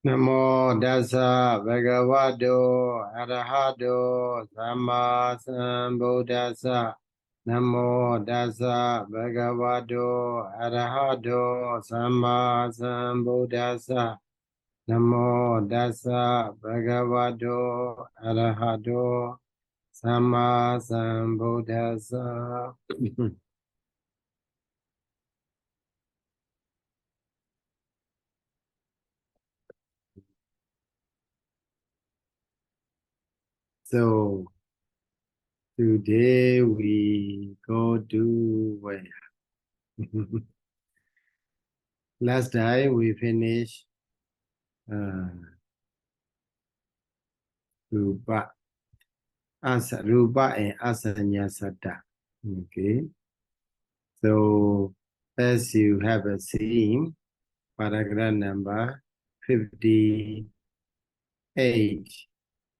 Namo Dasa Bhagavato Arahato Samma Sambuddhassa. Namo Dasa Bhagavato Arahato Samma Sambuddhassa. Namo Dasa Bhagavato Arahato Samma Sambuddhassa. So today we go to where? Last time we finished Rupa, Rupa and Asanya Satta. Okay. So as you have seen, paragraph number 58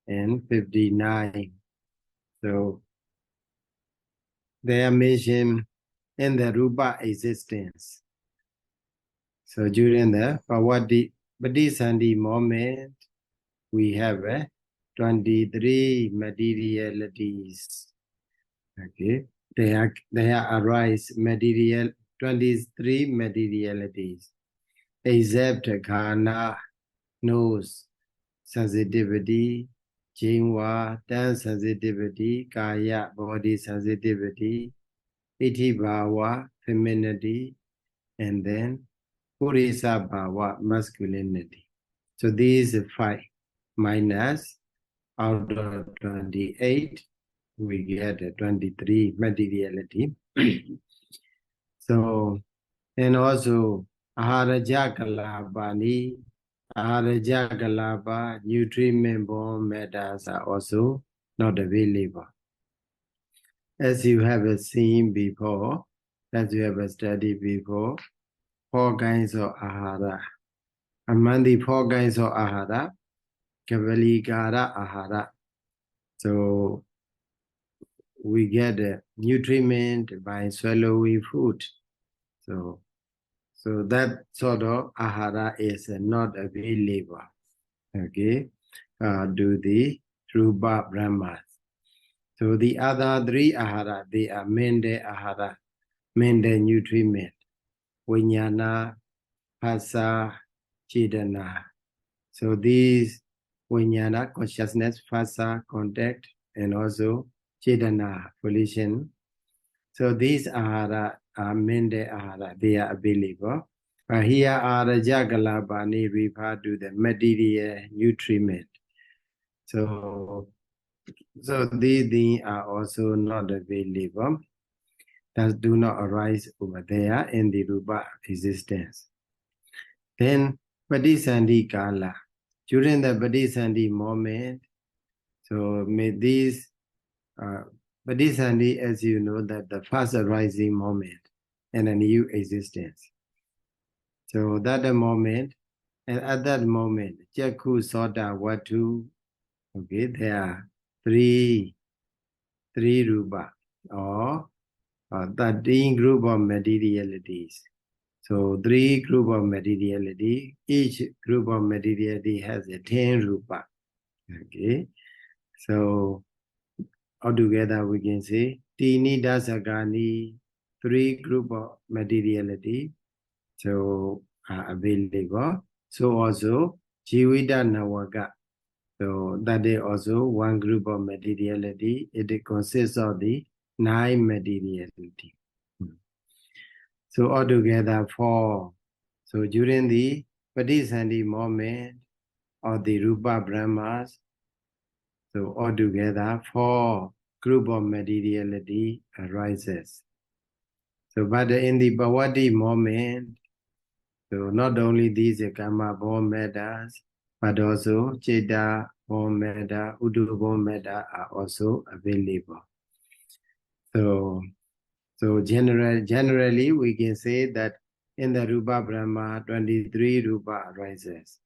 and 59. So they are mentioned in the Rupa existence. So during the Padisandhi moment, we have 23 materialities. Okay, they arise 23 materialities, except Ghana, nose, sensitivity, Jingwa, dance sensitivity, Kaya, body sensitivity, Iti Bhava, femininity, and then Purisa Bhava, masculinity. So these 5 minus out of 28, we get a 23 materiality. So, and also Aharaja Kalabani, Aharaja Kalaba, nutriment born matters are also not available. As you have seen before, as you have studied before, 4 kinds of Ahara. Among the 4 kinds of Ahara, Kavalikara Ahara. So we get nutriment by swallowing food. So that sort of ahara is not available. Okay, to the Rupa Brahmas. So the other 3 ahara, they are mende ahara, mende nutriment, Vinyana, Phasa, Chidana. So these Vinyana, consciousness, Phasa, contact, and also Chidana, volition. So these ahara are mende ahara, they are available. But here are the Jagalabani refer to the material nutriment. So these things are also not available, that do not arise over there in the Rupa existence. Then Padisandhi Kala. During the Padisandhi moment, so may these Padisandhi, as you know, that the first arising moment in a new existence. So that the moment, and at that moment, Jakku, Sota, Watu, okay, there are three rupa, or 13 group of materialities. So 3 group of materiality, each group of materiality has a 10 rupa. Okay, so altogether we can say Tini Dasagani, 3 group of materiality, so are available. So also Jivita Nawaka. So that is also one group of materiality. It consists of the 9 materiality. So altogether 4. So during the Padisandhi moment of the Rupa Brahmas, so altogether 4 group of materiality arises. So but in the Bhavati moment, so not only these karma born matters, but also Cheta born matter, Udu born matter are also available. So generally we can say that in the Rupa Brahma, 23 Rupa arises.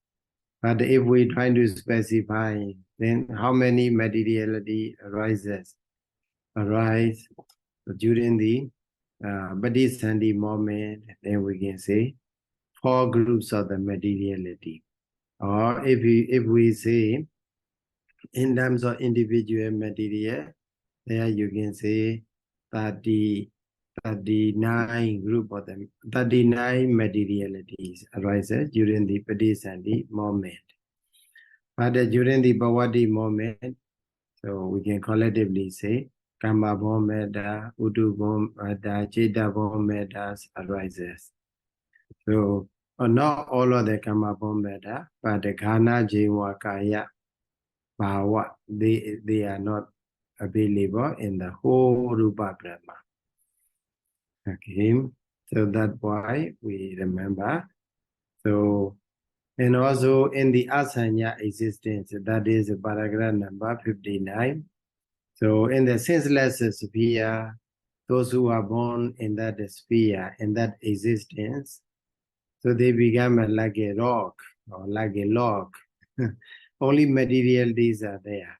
But if we try to specify, then how many materiality arise during the Bodhisattva moment, then we can say 4 groups of the materiality. Or if we say in terms of individual material, there you can say 30, 39 group of them, 39 materialities arises during the Padisandhi moment. But during the Bhavati moment, so we can collectively say Kama Bhomeda, Udu Bhomeda, Cheta Bhomedas arises. So not all of the Kama Bhomeda, but the Ghana Jiva Kaya Bhava, they are not available in the whole Rupa Brahma. Okay, so that's why we remember. So, and also in the Asanya existence, that is paragraph number 59. So in the senseless sphere, those who are born in that sphere, in that existence, so they become like a rock or like a log. Only material these are there.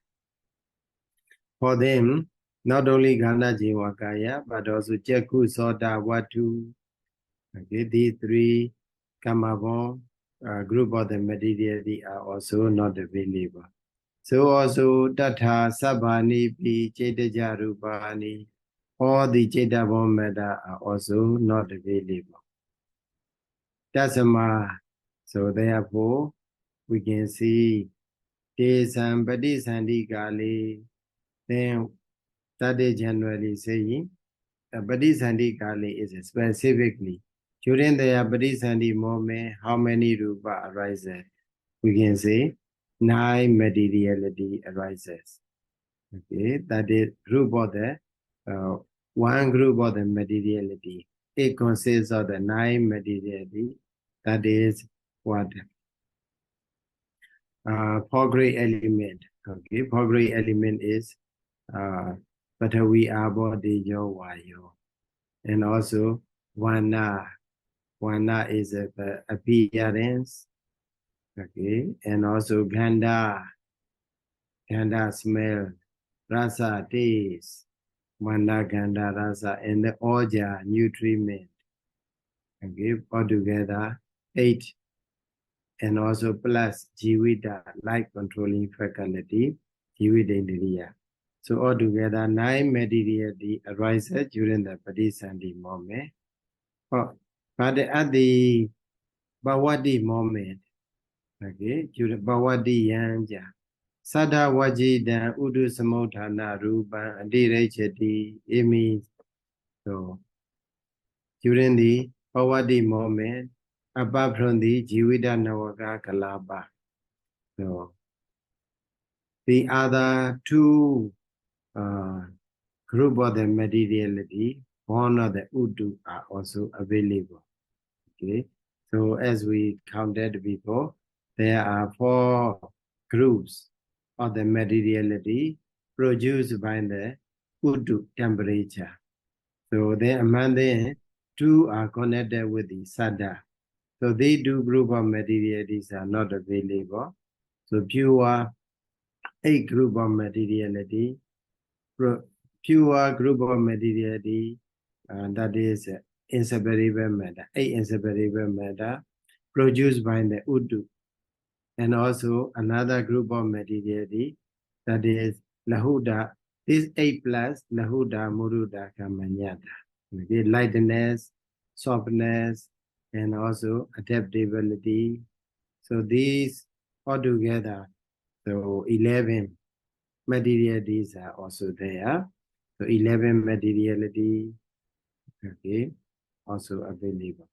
For them, not only Gana Jiwakaya, but also Jaku, Soda, Watu, okay, these three Kamabon group of the material are also not available. So also Tatha, Sabhani, Pi, Chetaja, Rupani, all the Chetabon matter are also not available. Tasama, so therefore we can see Tesam Padisandi Kali, then that is generally saying Padisandi Kali is specifically during the Padisandi moment, how many Rupa arises? We can say 9 materiality arises. Okay, that is group of the one group of the materiality. It consists of the 9 materiality. That is what Pogri element. Okay, Pogri element is Patavi Abo Dejo Vayo. And also Wana. Wana is the appearance. Okay, and also Ganda. Ganda smell. Rasa taste. Manda Ganda Rasa and the Oja nutriment. Okay, altogether 8. And also plus Jivita, life controlling faculty, Jividendriya. So altogether 9 materiality arises during the Padisandhi moment. Oh, but at the Bhavati moment, okay, during Bhavati Yanja, Sada Vajida Udu Samodhana Rupa Adirechati, it means so during the Bhavati moment, apart from the Jivita Navaka Kalapa. So the other 2 group of the materiality, one of the Udu are also available. Okay, so as we counted before, there are 4 groups of the materiality produced by the Udu temperature. So then among them, 2 are connected with the Sada. So these 2 group of materialities are not available. So pure 8 group of materiality, pure group of materiality, that is inseparable matter, 8 inseparable matter produced by the Udu. And also another group of materiality, that is Lahuda. This 8 plus Lahuda, Muruda, Kamanyata. Okay, lightness, softness, and also adaptability. So these altogether, so 11 materialities are also there. So 11 materiality, okay, also available.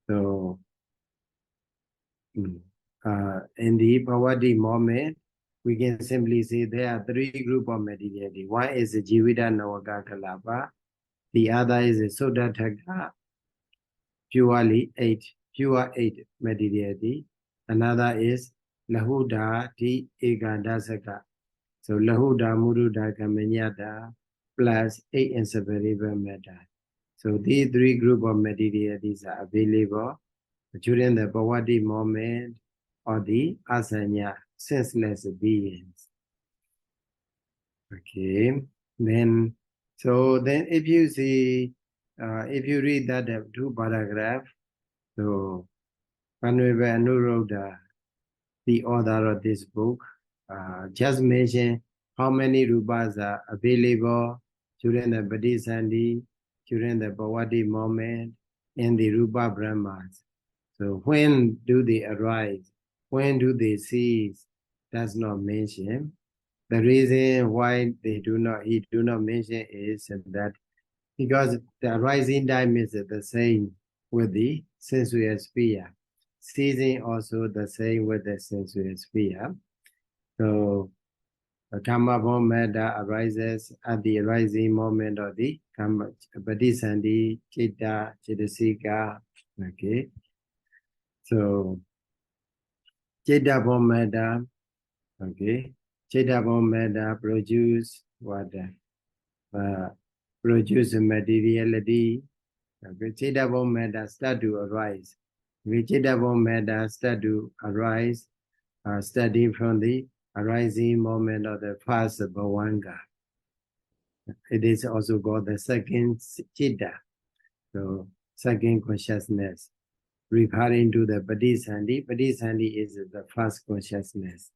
So in the Bhavati moment, we can simply say there are 3 groups of materiality. One is the Jivita Navaka Kalapa, the other is the Sodataka, pure 8 materiality. Another is Lahuda Ti Ekadasaka. So Lahuda Muruda Kamanyata plus 8 inseparable matter. So these 3 group of materialities are available during the Bhavati moment or the Asanya, senseless beings. Okay, then, so then if you see, if you read that 2 paragraph, so Panweba Anurodha, the author of this book, just mention how many rupas are available during the Bodhisattva, during the Bhavati moment, in the Rupa Brahmas. So when do they arise? When do they cease? Does not mention. The reason why he do not mention is that because the arising time is the same with the sensual sphere. Ceasing also the same with the sensual sphere. So the karma born matter arises at the arising moment of the karma, Bodhisattva, Chitta, Chittasika. Okay. So Chitta born matter, okay. Chitta born matter produce what? Produce materiality. Okay. Chitta born matter start to arise. Chitta born matter start to arise, starting from the arising moment of the first bhavanga. It is also called the second chitta, so second consciousness, referring to the Bodhisattva. Bodhisattva is the first consciousness.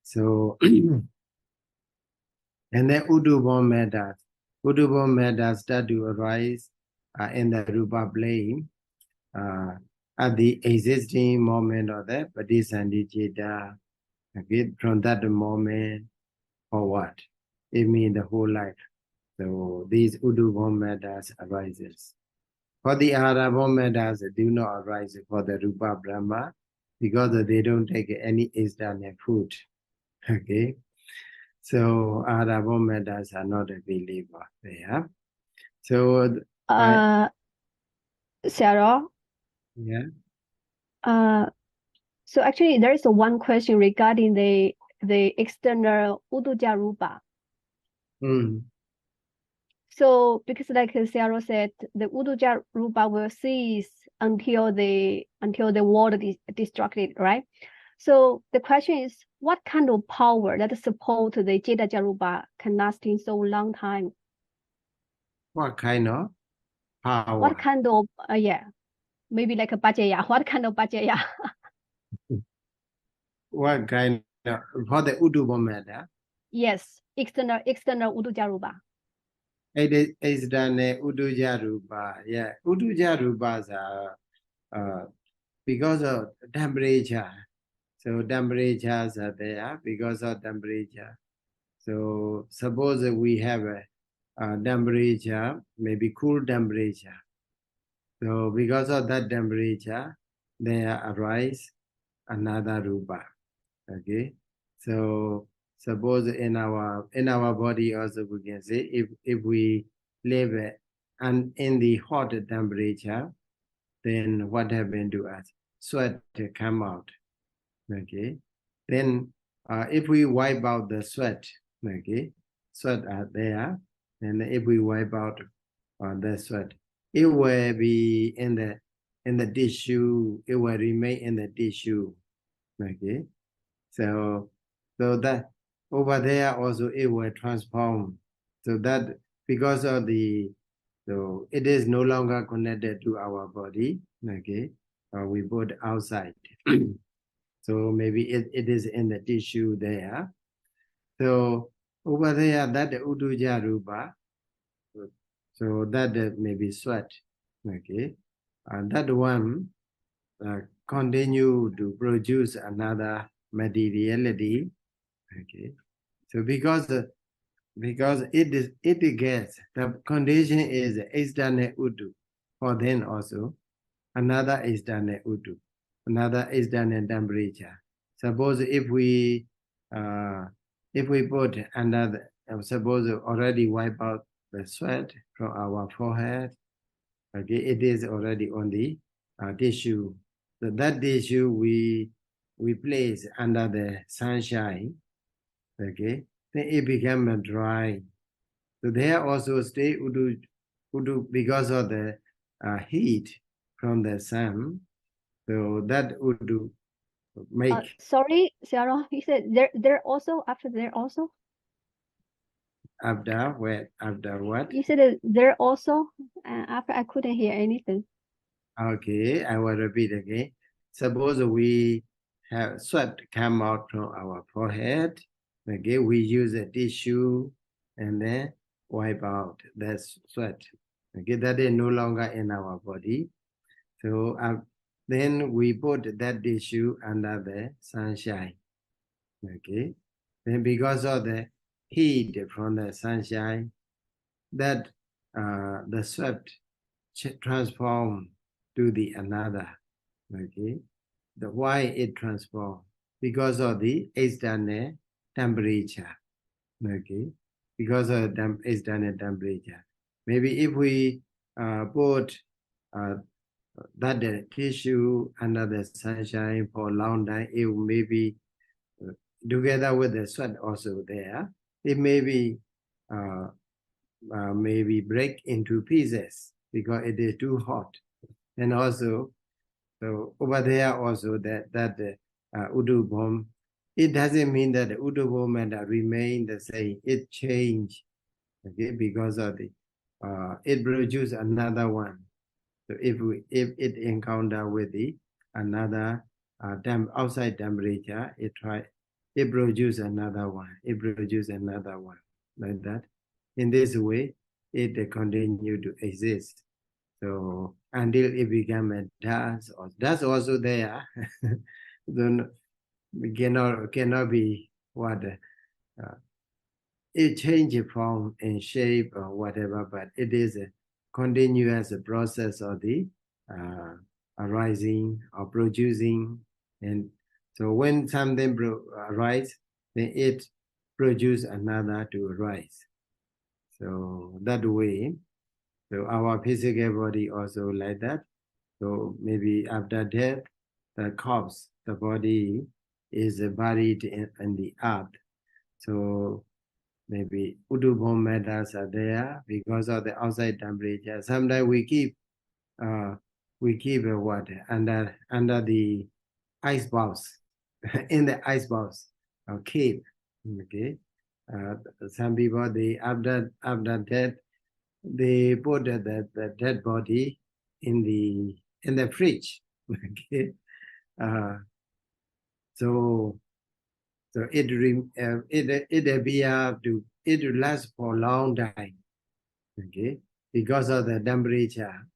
So, and then Udubon matters start to arise in the Rupa plane at the existing moment of the Bodhisattva chitta. Okay, from that moment forward, it means the whole life. So these Udubon matters arises. For the Arabon matters do not arise for the Rupa Brahma because they don't take any external food. Okay, so Arabon matters are not available there. So Sarah. Yeah. So actually, there is one question regarding the external Uduja Rupa. So because like Sarah said, the Uduja Rupa will cease until the world is destructed, right? So the question is, what kind of power that support the Jetaja Rupa can lasting so long time? What kind of power? What kind of yeah, maybe like a Bajaya. What kind of Bajaya? What kind of for the Udubon matter? Yes, external Uduja Rupa. It is done Uduja Rupa. Yeah, Uduja Rupas are because of temperature. So temperatures are there because of temperature. So suppose we have a temperature, maybe cool temperature. So because of that temperature, there arise another Rupa. Okay. So suppose in our body also we can say if we live and in the hot temperature, then what happened to us? Sweat come out. Okay. Then if we wipe out the sweat, okay, sweat are there, and if we wipe out the sweat, it will be in the tissue. It will remain in the tissue. Okay. So that over there also it will transform. So that because of so it is no longer connected to our body. Okay, we put outside. So maybe it is in the tissue there. So over there that Uduja Rupa. So that may be sweat. Okay, and that one continue to produce another materiality. Okay, so because it gets the condition is external udu, for then also another external udu, another external temperature. Suppose if we put another, suppose already wipe out the sweat from our forehead. Okay, it is already on the tissue. So that tissue we place under the sunshine. Okay, then it became dry. So there also stay udu because of the heat from the sun. So that udu make. Sorry, Sarah, you said there also after there also. After what? You said there also after I couldn't hear anything. Okay, I will repeat again. Suppose we have sweat come out from our forehead. Okay, we use a tissue and then wipe out that sweat. Okay, that is no longer in our body. So then we put that tissue under the sunshine. Okay, then because of the heat from the sunshine, that the sweat transform to the another. Okay, why it transform? Because of the external temperature. Okay, because of the external temperature. Maybe if we put that tissue under the sunshine for a long time, it may be together with the sweat also there. It may be maybe break into pieces because it is too hot, and also so over there also that Udu bomb, it doesn't mean that the Udu bomb remain the same. It changed, okay, because of the it produce another one. So if it encounter with the another outside temperature, it produce another one. It produce another one like that. In this way, it continue to exist. So until it become a dust, or dust also there. Then we cannot be what it changes form and shape or whatever, but it is a continuous process of the arising or producing. And so when something arises, then it produce another to arise. So that way, so our physical body also like that. So maybe after death, the corpse, the body is buried in the earth. So maybe Udubon matters are there because of the outside temperature. Sometimes we keep water under the ice box, in the ice box or cave. Okay, some people they after death they put the dead body in the fridge. Okay, so it appear to it lasts for a long time. Okay, because of the temperature,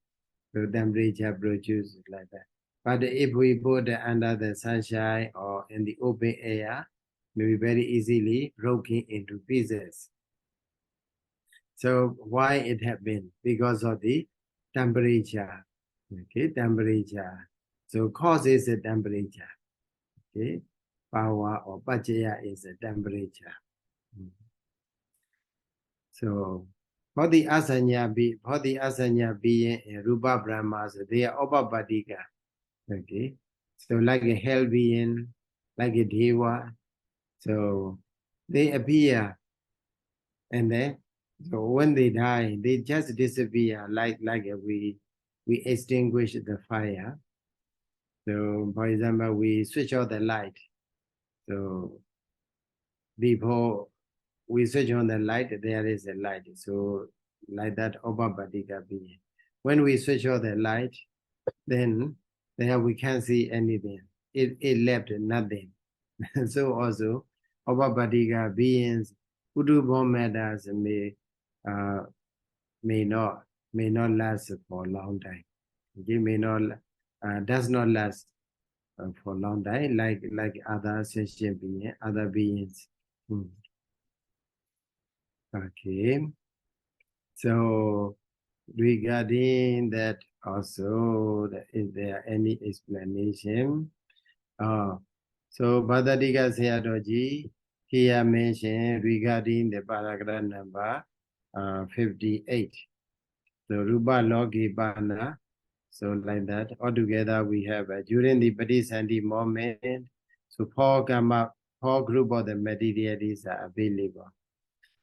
the temperature produces like that. But if we put it under the sunshine or in the open air, may be very easily broken into pieces. So why it happened? Because of the temperature. Okay, temperature. So cause is the temperature. Okay, power or pachaya is the temperature. So for the asanya being Rupa Brahmas, they are Upapariccheda. Okay, so like a hell being, like a deva. So they appear, and then so when they die, they just disappear, like we extinguish the fire. So for example, we switch off the light. So before we switch on the light, there is a light. So like that, Upapariccheda being. When we switch off the light, then there we can't see anything. It left nothing. So also, Upapariccheda beings, Udubon matters may not last for a long time. It may not does not last for a long time like other sentient beings, other beings. Okay. So regarding that also, is there any explanation? So Bhadadika Sayadaw here mentioned regarding the paragraph number 58. So Rupa Loki Bana. So like that, altogether we have during the Patisandhi moment, so four group of the materialities are available.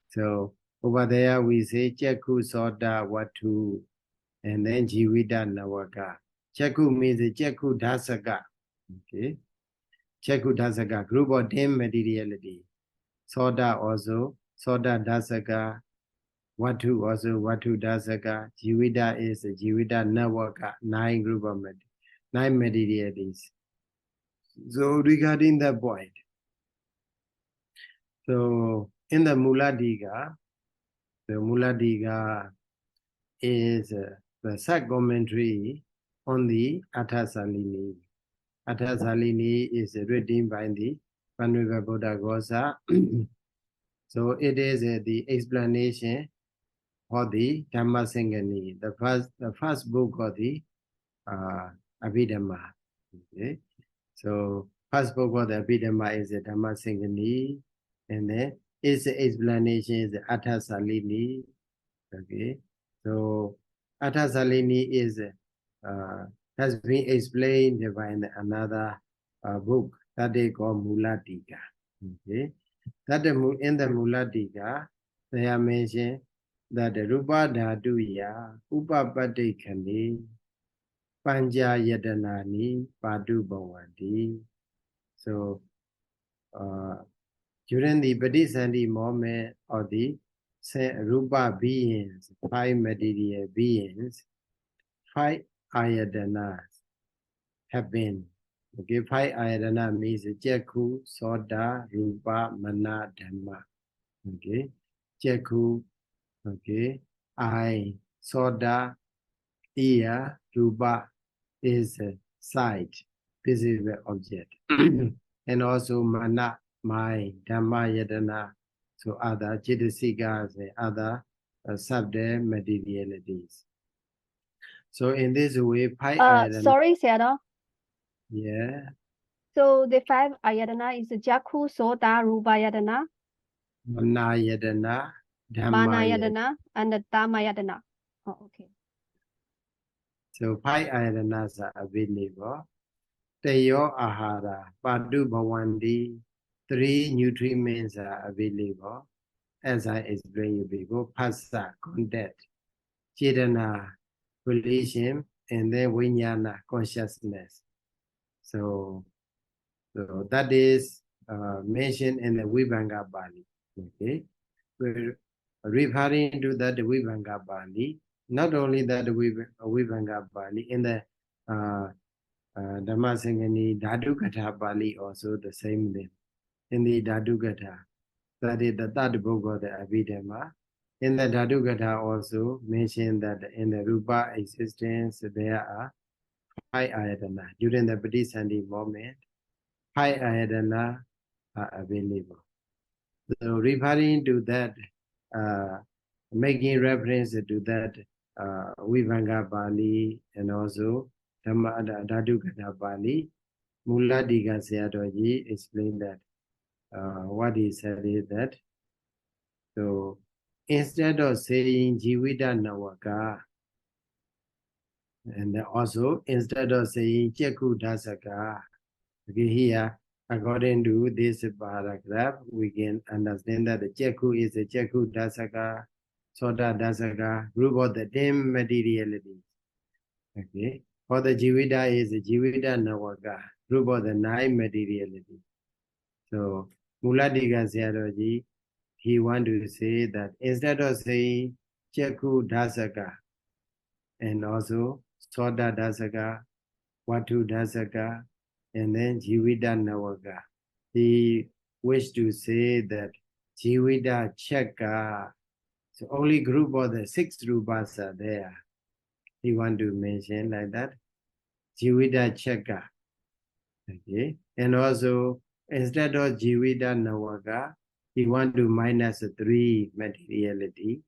So over there we say Chakku Soda Watu and then Jivida Nawaka. Chakku means Chakku Dasaka. Okay. Chakku Dasaka, group of 10 materiality. Soda also, Soda Dasaka. Watu also, Watu Dasaka. Jivida is Jivida Nawaka, 9 group of 9 materialities. So regarding that point, so in the Muladika, the Muladika is the side commentary on the Athasalini. Athasalini is written by the Venerable Buddha Gosa. So it is the explanation for the Dhammasangani, the first book of the Abhidhamma. Okay. So first book of the Abhidhamma is the Dhammasangani, and then its explanation is the Athasalini. Okay. So Athasalini is has been explained by another book that they call Muladika. Okay. That in the Muladika, they are mentioned that the Rupa Dhatuya, Upapaticcheda, Panja Yadanani, Padu Bhavati. So during the Bodhisattva moment of the Rupa beings, 5 material beings, 5 ayadanas have been. Okay, 5 ayadana means Jakku, Soda, Rupa, Mana, Dhamma. Okay, Jakku, okay, eye, Soda, ear, Rupa is sight, visible object. And also Mana, mind, Dhamma, Yadana, so other Chitasikas and other subject materialities. So in this way, sorry, Sayadaw. Yeah. So the 5 ayatana is Jakku, Soda, Rupa ayatana, Mana Yadana, Mana Dhamma ayatana, and Dhamma ayatana. Oh, okay. So 5 ayatanas are available. Teyo Ahara, Padu Bhavandi, 3 nutriments are available. As I explained you before, Phassa, contact, Chetana, volition, and then Vijnana, consciousness. So that is mentioned in the Vibhanga Bali. Okay, we're referring to that Vibhanga Bali. Not only that Vibhanga Bali, in the Dhammasangani Dhatu Bali also the same thing. In the Dhatu Katha, that is the third book of the Abhidhamma. In the Dhatu Katha also mentioned that in the Rupa existence there are 5 ayatana. During the Bodhisattva moment, 5 ayatana are available. So referring to that, making reference to that Vibhanga Bali and also Dhatu Katha Bali, Muladika Sayadaw explained that what he said is that, so instead of saying Jivita Nawaka, and also instead of saying Jakku Dasaka, okay, here, according to this paragraph, we can understand that the Jakku is a Jakku Dasaka, Soda Dasaka, group of the 10 materialities. Okay, for the Jivita is a Jivita Nawaka, group of the 9 materialities. So Muladika Sayadaw, he want to say that instead of saying Jakku Dasaka and also Soda Dasaka, Vatu Dasaka, and then Jivita Nawaka, he wished to say that Jivita Chaka, so only group of the 6 rupas are there. He want to mention like that, Jivita Chaka. Okay, and also instead of Jivita Nawaka, he want to minus 3 materiality.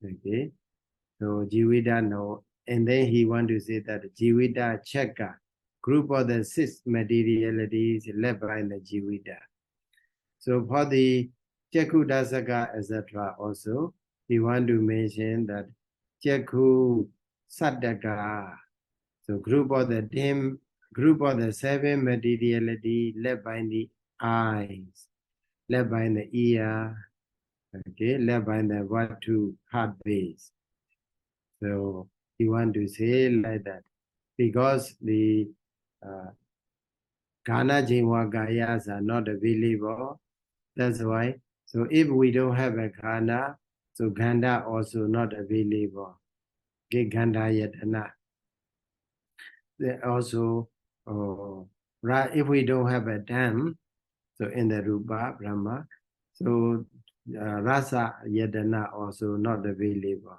Okay, so Jivita no, and then he want to say that Jivita Chaka, group of the 6 materialities left by the Jivita. So for the Jakku Dasaka, etc. also, he want to mention that Jakku Saddaka, so group of the 7 materiality left by the eyes, left by the ear, okay, left by the Vatu heart base. So he want to say like that because the Ghana Jinwa Gayas are not available. That's why. So if we don't have a Ghana, so Ganda also not available. Okay, Ganda Yadana. They also if we don't have a dam, so in the Rupa Brahma, so rasa yadana also not available.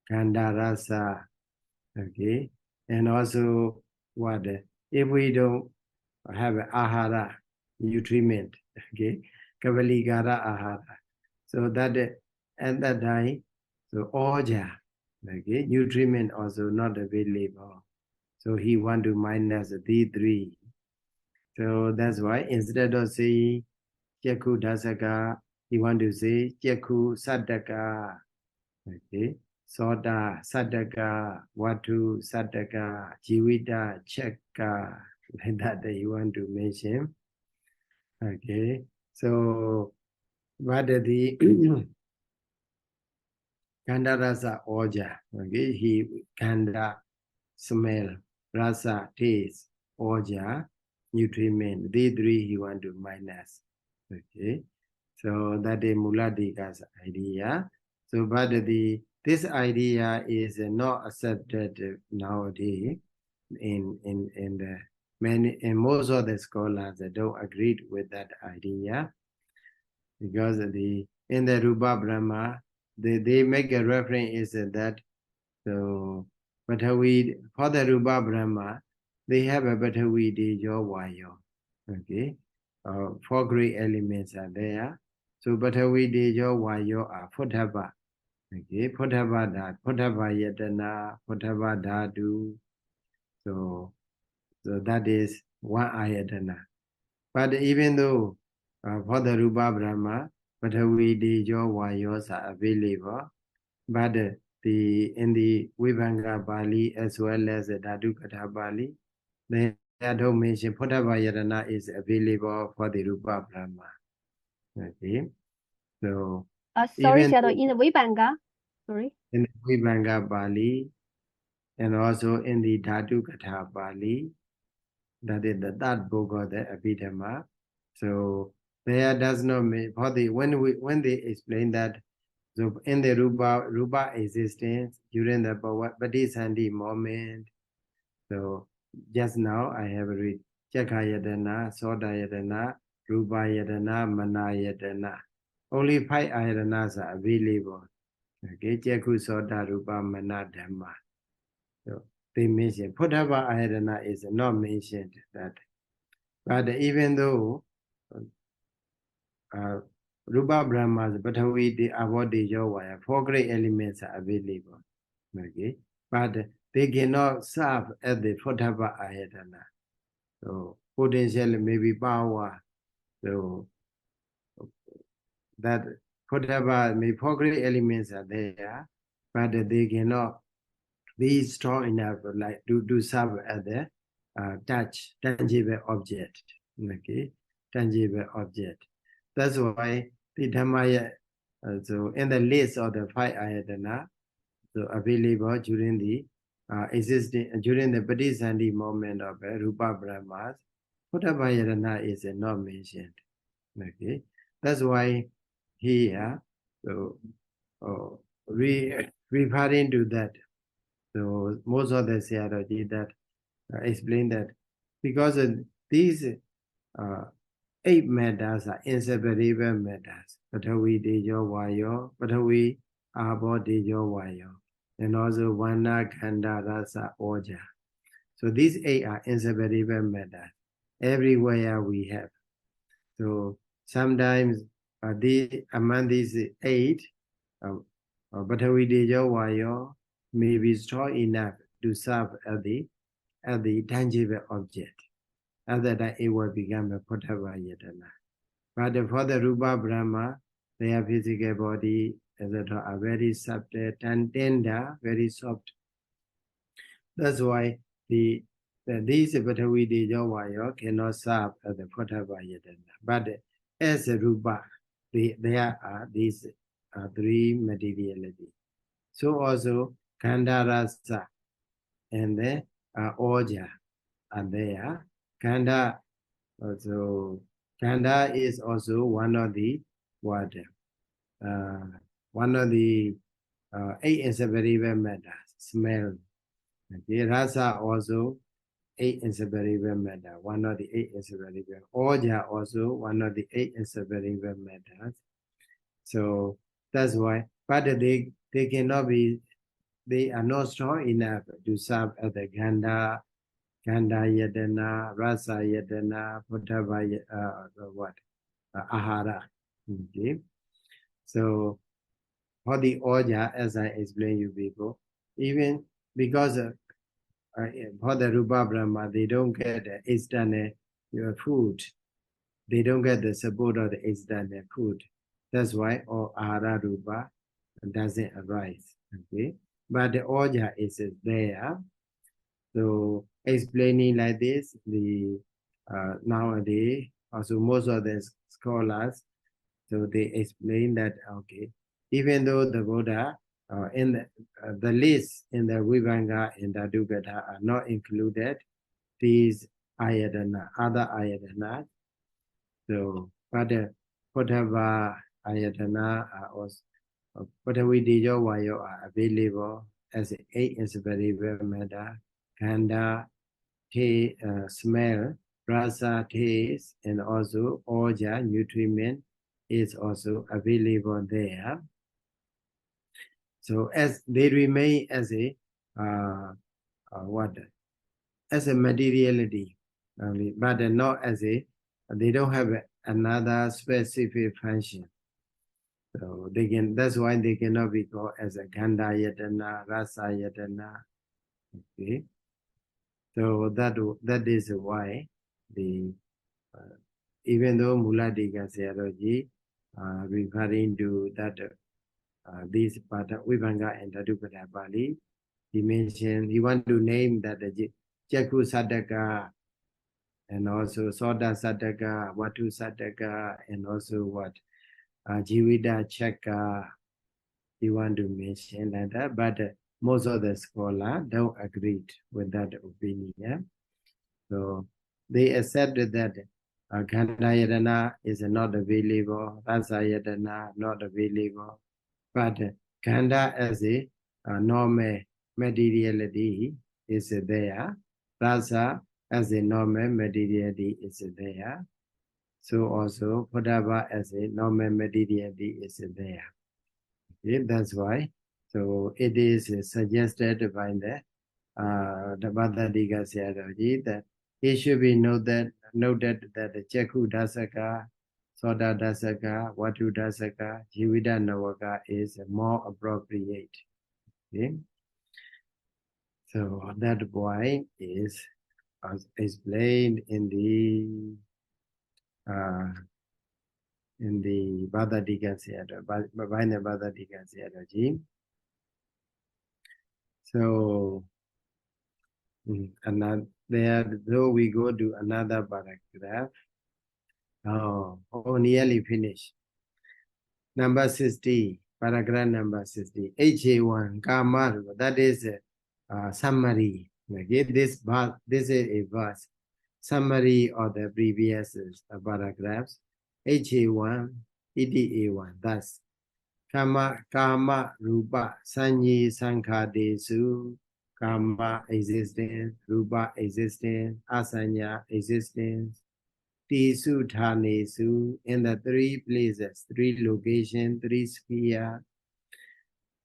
Kanda rasa, okay, and also what if we don't have ahara nutriment, okay, kavaligara ahara, so that at that time, so oja, okay, nutriment also not available. So he want to minus D3. So that's why instead of saying Jakku Dasaka, he want to say Jakku Sadaka. Okay. Soda Sadaka, Watu Sadaka, Jiwita Cheka. Like that you want to mention. Okay. So what are the Kanda Rasa Oja? Okay. He Kanda smell, rasa, taste, oja, nutriment. These three he want to minus. Okay. So that is Muladika's idea. So but this idea is not accepted nowadays in the many and most of the scholars don't agree with that idea because in the Rupa Brahma they make a reference is that so Batavi for the Rupa Brahma they have a Batavi Dejo Vayo. Okay. Four great elements are there. So Batavi Dejo Vayo are Phuttaba. Okay, Phuttaba Yatana, Phuttaba Dhatu. So that is one ayatana. But even though for the Rupa Brahma, Batavi Dejo Vayos are available, but in the Vibhanga Bali as well as the Dhatu Katha Bali, they don't mention Phuttaba Yatana is available for the Rupa Brahma. Okay, so Sorry, even Sayadaw, in the Vibhanga, sorry. in the Vibhanga Bali and also in the Dhatu Katha Bali, that is the third book of the Abhidhamma. So there does not mean for the when they explain that so in the Rupa existence during the Bodhisanti moment. So just now I have read Chakayatana, Sodayatana, Rupayatana, Manayatana. Only 5 ayatanas are available. Okay, Jakku Soda Rupa Mana Dhamma. So they mention Phuttaba ayatana is not mentioned that. But even though Rupa Brahmas, Batavi, the Avadi Yovaya, 4 great elements are available. Okay, but they cannot serve at the Phuttaba ayatana. So potential maybe power. So that whatever may 4 great elements are there, but they cannot be strong enough like to serve as the tangible object. Okay, tangible object. That's why the Dhammaya, so in the list of the 5 ayatana, so available during the existing during the Bodhisanti moment of Rupa Brahmas, Phuttaba is not mentioned. Okay, that's why here so referring to that. So most of the Sayadaw that explain that because these 8 matters are inseparable matters. Patavi, Dejo, Vayo, Patavi, Abo, Dejo, Vayo, and also Vana, Khanda, Rasa, Oja. So these 8 are inseparable matters. Everywhere we have. So sometimes among these 8, Patavi, Dejo, Vayo may be strong enough to serve as the tangible object. Other than it will become a Phuttaba Yatana. But for the Rupa Brahma, their physical body, etc., are very subtle and tender, very soft. That's why these Patavi Dejo Vayo cannot serve as the Phuttaba Yatana. But as a Rupa, there are these 3 materiality. So also Khanda Rasa and the Oja are there. Khanda also Khanda is also one of the what 8 inseparable matters. Smell. Okay, rasa also 8 inseparable matter, one of the 8 inseparable. Oja also one of the 8 inseparable matters. So that's why, but they cannot be, they are not strong enough to serve as the Ganda Yadana, Rasa Yadana, Potava, Ahara. Okay. So for the Oja, as I explained you people, even because for the Rupa Brahma, they don't get external food. They don't get the support of the external food. That's why all Ahara Rupa doesn't arise. Okay. But the Oja is there. So explaining like this, the nowadays also most of the scholars, so they explain that okay, even though the Buddha in the list in the Vibhanga and the Dugata are not included, these ayatana, other ayatana. So but the whatever ayatana are also whatever Dijo Vayo are available as 8 inseparable matter, Khanda, smell, rasa, taste, and also oja, nutriment is also available there. So as they remain as a what? As a materiality, but not as a, they don't have another specific function. So they can, that's why they cannot be called as a Ganda Yatana, Rasa Yatana. Okay. So that is why the even though Muladika Sayadaw referring to that this Pata Vibhanga and Tadupata Bali, he mentioned he want to name that the Jaku Sadaka and also Soda Sadaka, Watu Sadaka, and also what Jivida Chaka. He want to mention like that, but most of the scholars don't agree with that opinion. So they accepted that Khanda Yadana is not available, Rasa Yadana not available, but Khanda as a normal materiality is there, Rasa as a normal materiality is there, so also Padava as a normal materiality is there. Okay, that's why. So it is suggested by the Bhattadika Sayadaw that it should be noted that the Chakku Dasaka, Soda Dasaka, Watu Dasaka, Jivida Navaka is more appropriate. Okay? So that point is explained in the Bhattadika Sayadaw, by the Bhattadika Sayadaw. So and there, though we go to another paragraph. Oh, nearly finished. Number 60, paragraph number 60. HA1, Kama, that is a summary. Okay, this is a verse. Summary of the previous paragraphs. HA1, EDA1, thus. Kama, Rupa, Sanyi, Sankhadesu, Kama existence, Rupa existence, Asanya existence, Tisu Dhanesu, in the 3 places, 3 locations, 3 sphere.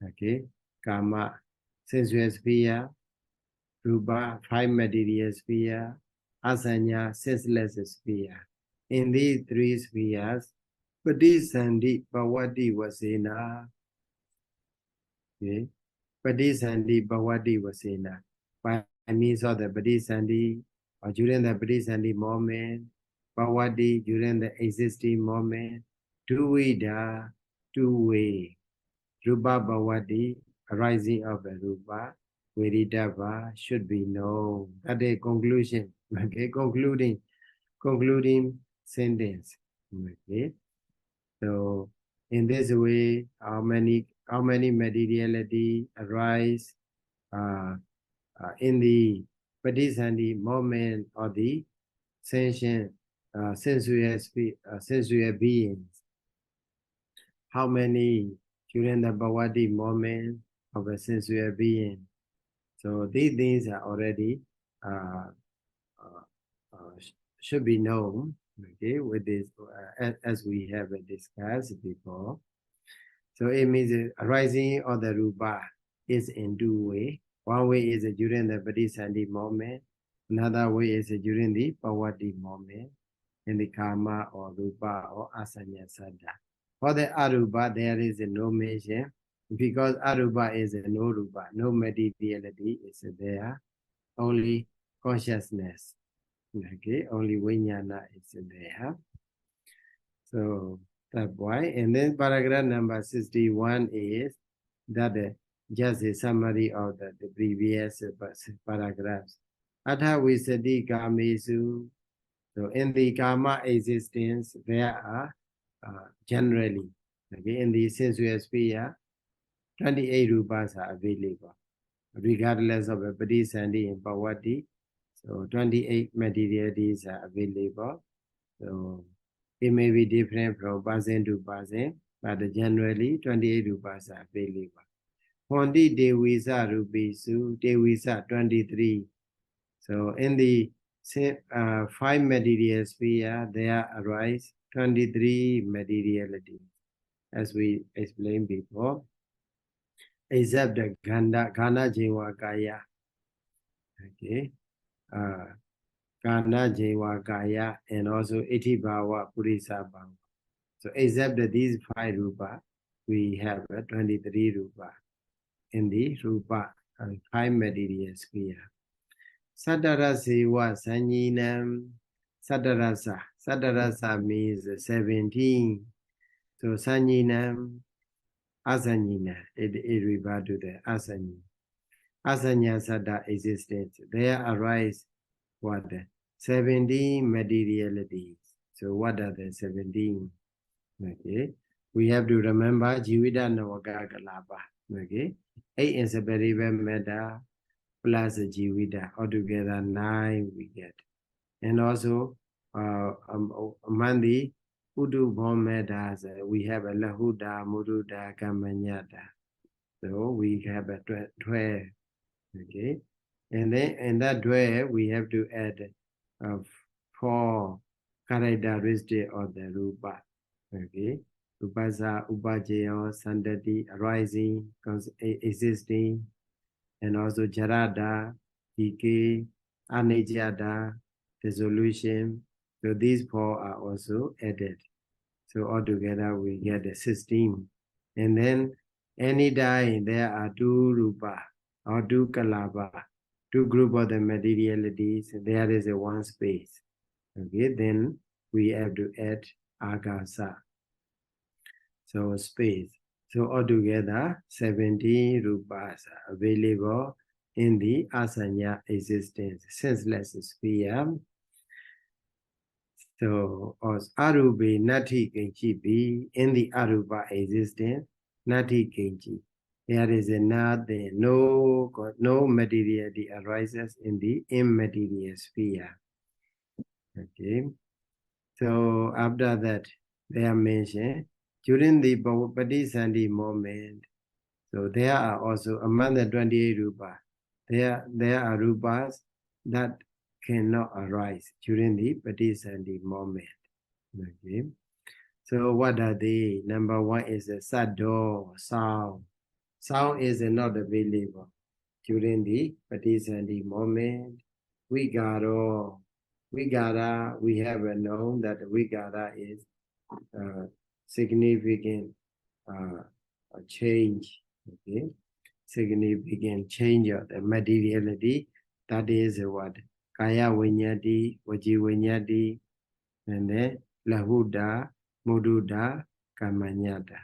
Okay, Kama, sensual sphere, Rupa, 5 material sphere, Asanya, senseless sphere. In these 3 spheres, Padisandi Bhavati Vasena. Okay. Padisandi Bhavati Vasena. By means of the Padisandi, or during the Padisandi moment, Bhavati during the existing moment, Duvida, 2-way, Rupa Bhavati, arising of the Rupa, Veritava should be known. That is conclusion. Okay, concluding sentence. Okay. So in this way, how many materiality arise in the Padisandi moment of the sentient sensual beings? How many during the Bhavati moment of a sensual being? So these things are already should be known, okay, with this, as we have discussed before. So it means arising of the Rupa is in two ways. One way is during the Patisandhi moment. Another way is during the Pawati moment, in the Karma or Rupa or Asanya Sada. For the Arupa, there is no mention, because Arupa is no Rupa, no materiality is there, only consciousness. Okay, only Vijnana is there. So that's why. And then paragraph number 61 is that just a summary of the previous paragraphs. Atha Visati Kamesu. So in the karma existence, there are generally, okay, in the sensual sphere, 28 rupas are available, regardless of a Patisandhi and Pawati. So 28 materialities are available. So it may be different from person to person, but generally 28 rupas are available. Hondi Devisa Rupisu, Devisa 23. So in the 5 material sphere, there arise 23 materialities, as we explained before, except the Gana Jiva Kaya. Okay. Gana Jiva Kaya and also Itibhava Purisa Bhava. So except these 5 rupa, we have 23 rupa in the rupa 5 material sphere. Sadarasiwa Sanyinam Sadarasa. Sadarasa means 17. So Sanyinam Asanyina. It refers to the Asanya. Asanya Sada existence. There arise what? 17 materialities. So what are the 17? Okay. We have to remember Jivida Navaka Kalapa. Okay. 8 inseparable matter plus Jivida. Altogether 9 we get. And also among the Udu born matters, we have a Lahuda, Muruda, Kamanyata. So we have a 12. Okay. And then in that 12 we have to add 4 characteristics of the Rupa. Okay. Upasa, Upajaya, Sandati, arising, existing, and also Jarada, decay, Anijada, dissolution. So these 4 are also added. So altogether we get 16. And then any time there are 2 Rupa or 2 Kalapa, 2 group of the materialities, there is a 1 space. Okay, then we have to add Agasa. So space. So altogether 17 rupas are available in the Asanya existence, senseless sphere. So as Arupi Nati Kenchi, in the Arupa existence, Nati Kenchi. There is nothing, no materiality arises in the immaterial sphere. Okay. So after that, they are mentioned during the Patisandhi moment. So there are also among the 28 rupas, there are rupas that cannot arise during the Patisandhi moment. Okay. So what are they? Number 1 is a Saddo, sound. Sound is not available during the Patisandhi moment. Vigara, we have known that Vigara is significant change, okay? Significant change of the materiality. That is what? Kaya Vinyati, Vaji Vinyati, and then Lahuda, Mududa, Kamanyata.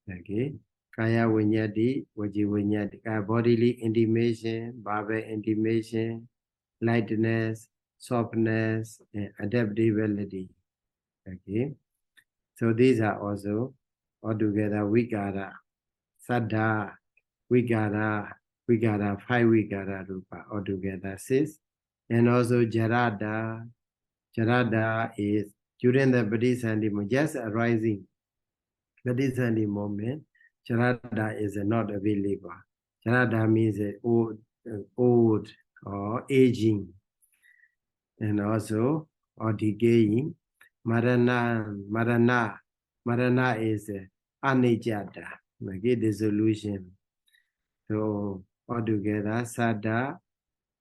Okay? Kaya Vinyati, Vaji Vinyati. Bodily intimation, verbal intimation, lightness, softness, and adaptability. Okay? So these are also altogether Vigara, Saddha, Vigara, 5 Vigara Rupa, altogether 6. And also Jarada. Jarada is during the Patisandhi moment, just arising Patisandhi moment, Jarada is not available. Jarada means old or aging. and also or decaying. Marana is anijata, okay, dissolution. So altogether, Sada,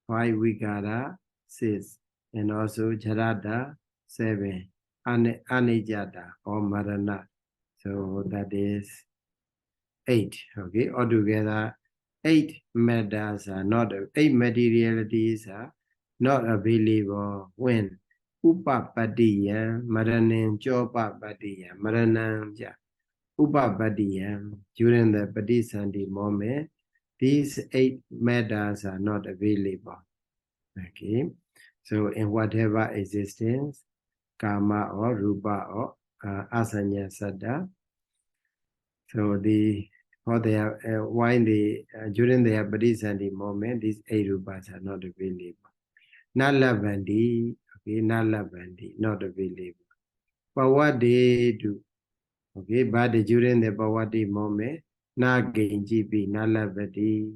5 Vikara, 6, and also Jarada, 7, Anijata or Marana. So that is 8, okay, altogether 8 matters are not, 8 materialities are not available when Upapadiya, Maranan, Chopapadiya, Maranam, Upapadiya, during the Padisandi moment, these 8 matters are not available. Okay, so in whatever existence, karma or rupa or asanya saddha, so for their while during their Padisandi moment, these 8 rupas are not available. Nalavandi, okay, Nalavandi, not available. But what they do, okay, but during the Bhavati moment, Naginjipi, Nalavati,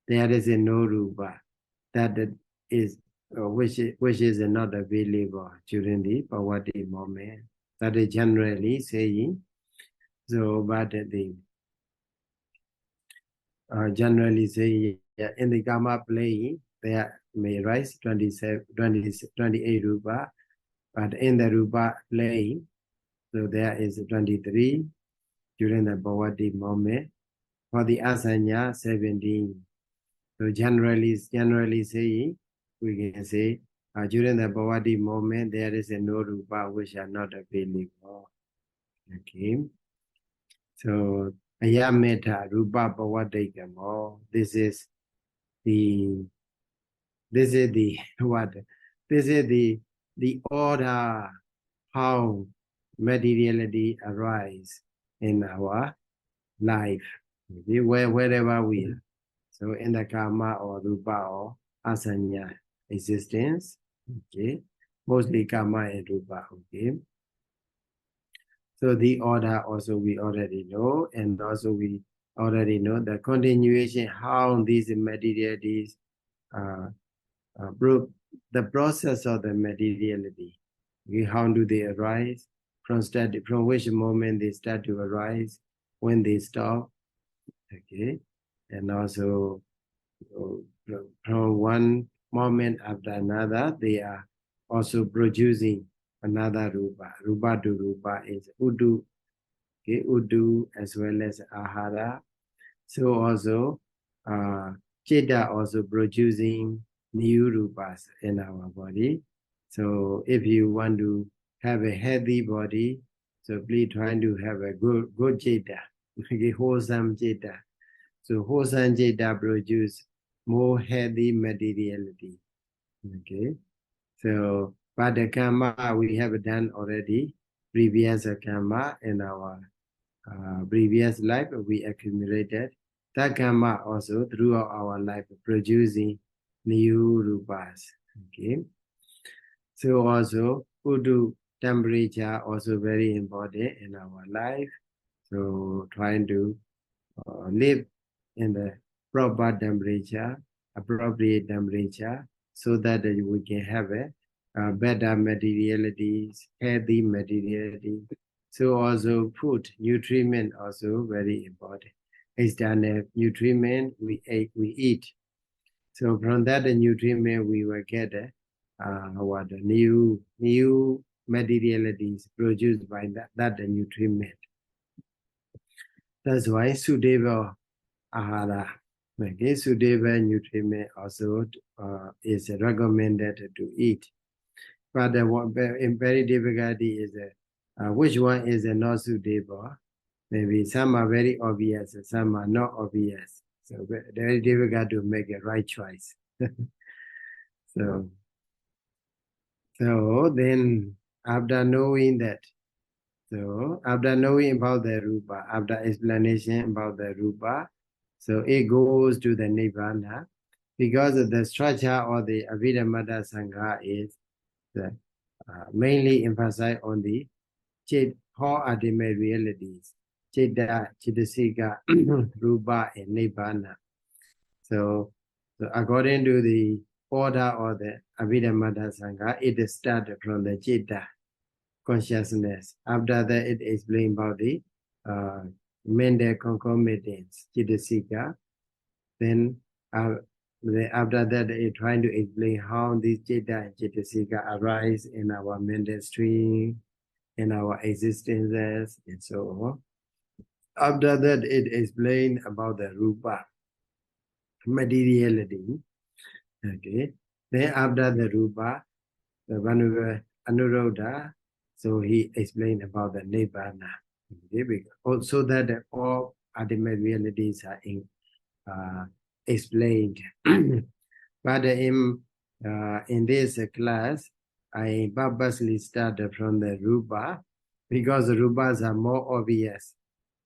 there is a no rupa that is which is not available during the Bhavati moment. That is generally saying. So, but the generally saying, yeah, in the Kama plane, there may rise 28 rupa, but in the rupa plane, so there is 23 during the Bhavati moment. For the asanya, 17. So generally saying, we can say during the Bhavati moment there is a no rupa which are not available. Okay. So ayameta rupa bhavatikamo. This is the what? This is the order how materiality arise in our life. Okay? Wherever we are. So in the karma or rupa or asanya existence, okay, mostly karma and rupa, okay. So the order also we already know, and also we already know the continuation how these materialities the process of the materiality. Okay, how do they arise? From which moment they start to arise, when they stop, okay, and also from one moment after another, they are also producing another rupa. Rupa to rupa is udu, okay, udu as well as ahara. So also, Chitta also producing new rupas in our body. So if you want to have a healthy body, so please try to have a good Chitta, okay, wholesome Chitta. So wholesome Chitta produce more healthy materiality. Okay. So but the karma we have done already, previous karma in our previous life we accumulated. That karma also throughout our life producing new rupas. Okay. So also udu temperature also very important in our life. So trying to live in the proper temperature, appropriate temperature, so that we can have a better materialities, healthy materiality. So also food, nutriment also very important. External nutriment we eat. So from that nutriment we will get what new materialities produced by that nutriment. That's why suitable ahara, okay, suitable nutriment also is recommended to eat. But the very difficulty is which one is not suitable. Maybe some are very obvious, some are not obvious. So very difficult to make a right choice. So then after knowing that, so after knowing about the rupa, after explanation about the rupa, so it goes to the nibbana, because of the structure of the Abhidhamma Sangha is mainly emphasized on the how ultimate realities, Chitta, Chittasika, Rupa, and Nibbana. So according to the order of the Abhidhamma Sangha, it started from the Citta consciousness. After that, it explained about the mental concomitants, Cittasika. Then after that, it trying to explain how these Citta and Cittasika arise in our mental stream, in our existences, and so on. After that, it explained about the Rupa, materiality. Okay. Then after the Rupa, the Anuruddha, so he explained about the Nibbana. Okay. Also that all ultimate realities are explained. But in this class, I purposely started from the Rupa because the Rupas are more obvious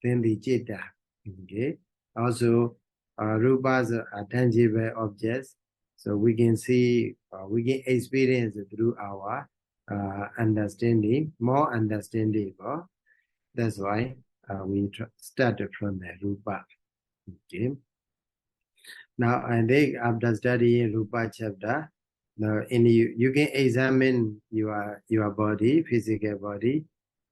than the Citta. Okay. Also, Rupas are tangible objects, so we can see, we can experience through our understanding, more understandable. That's why we started from the Rupa. Okay. Now, I think after studying Rupa chapter, now you can examine your body, physical body.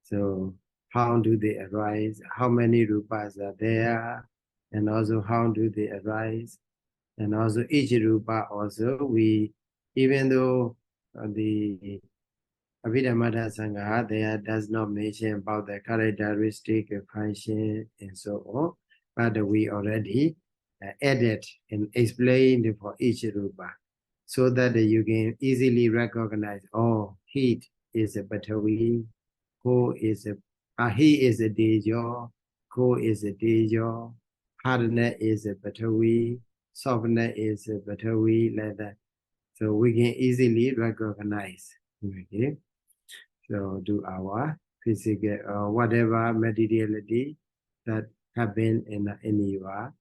So how do they arise? How many Rupas are there? And also how do they arise? And also each Rupa also, even though the Abhidhamma Sangha there does not mention about the characteristic, function, and so on, but we already added and explained for each Rupa, so that you can easily recognize, oh, heat is a Patavi, he is a Tejo, ko is a Tejo, hardness is a Patavi, softness is a Patavi, like that. So we can easily recognize. Okay. So do our physical, whatever materiality that happen in your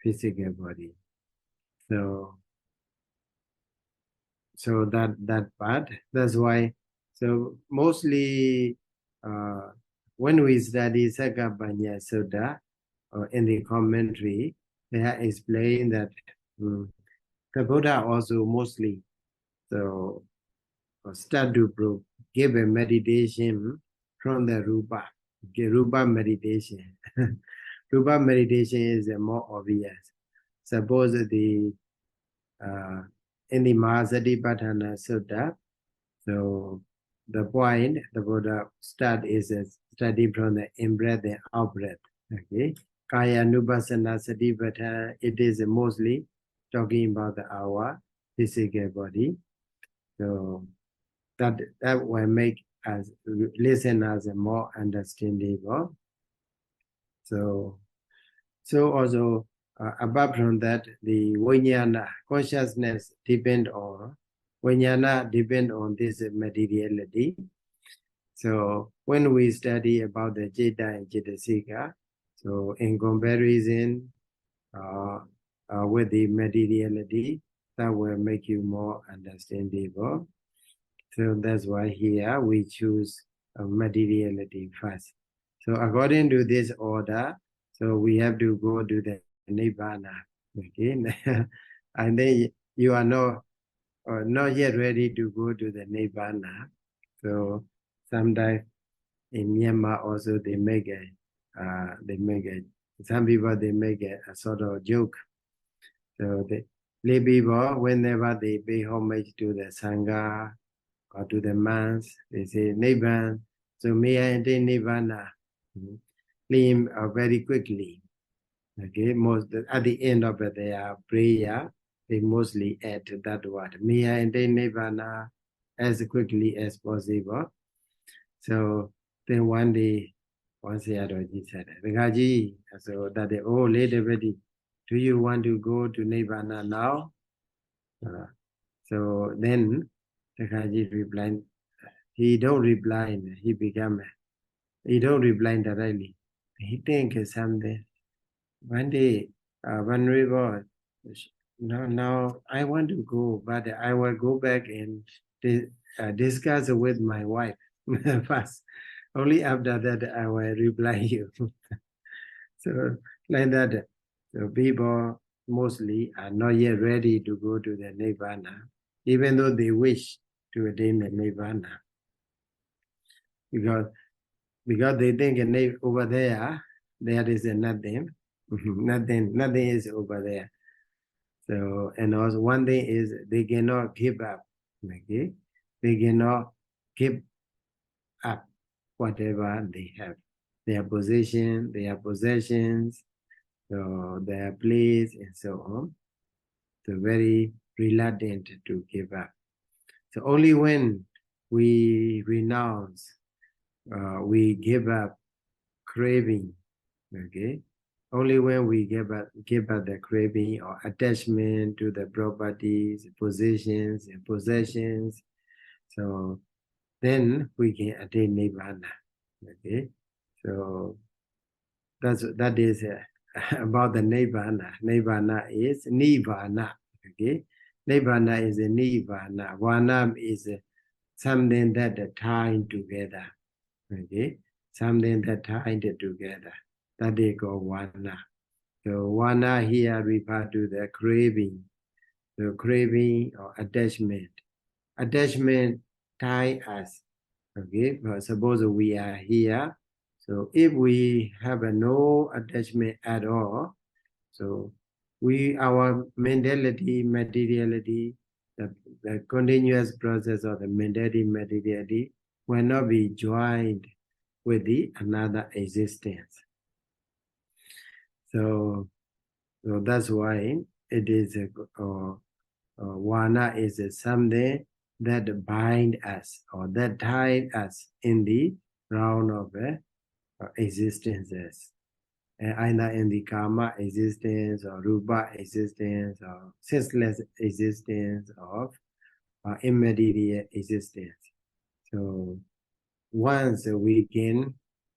physical body. So that part, that's why. So mostly when we study Sakapanya Sutta in the commentary, they have explained that the Buddha also mostly so start to give a meditation from the Rupa. Okay, Rupa meditation. Rupa meditation is more obvious. Suppose the in the Mahasatipatthana Sutta, so the point the Buddha start is a study from the in-breath and out-breath. Okay, Kaya Nupassana Satipatthana, it is mostly talking about our physical body. So that will make us listeners more understandable. So also apart from that, the Vijnana consciousness depend on this materiality. So when we study about the Citta and Cittasika, so in comparison with the materiality, that will make you more understandable. So that's why here we choose materiality first. So according to this order, so we have to go to the Nibbana. Okay, and then you are not yet ready to go to the Nibbana. So sometimes in Myanmar also they make some people they make a sort of joke. So the lay people, whenever they pay homage to the Sangha or to the monks, they say Nibbana. So may I attain Nibbana? Claim very quickly. Okay, at the end of their prayer, they mostly add that word. May I attain Nibbana as quickly as possible. So then one day, one Sayadaw said, Ragaji, so that they, oh, Lady Betty, do you want to go to Nibbana now? So then Ragaji replied, he don't reply, he don't reply directly. He thinks something. One day, Venerable, now I want to go, but I will go back and discuss with my wife first. Only after that I will reply you. So like that, so people mostly are not yet ready to go to the Nibbana. even though they wish to attain the Nibbana. Because they think over there is a nothing. Nothing is over there. So, and also one thing is they cannot give up. Okay? They cannot give up whatever they have. Their possessions, so their place, and so on. So very reluctant to give up. So only when we renounce, we give up craving, okay? Only when we give up the craving or attachment to the properties, positions, and possessions, so then we can attain Nibbana, okay? So that is about the Nibbana. Nibbana is Nibbana, okay? Nibbana is a Nibbana. Vana is something that tied together, okay? Something that tied together. That they call Vana. So Vana here refer to the craving. The craving or attachment. Attachment tie us, okay? But suppose we are here. So if we have no attachment at all, so our mentality, materiality, the continuous process of the mentality, materiality will not be joined with the another existence. So that's why it is Vana is something that bind us or that tied us in the round of existences, either in the karma existence or rupa existence or senseless existence of immediate existence. So once we can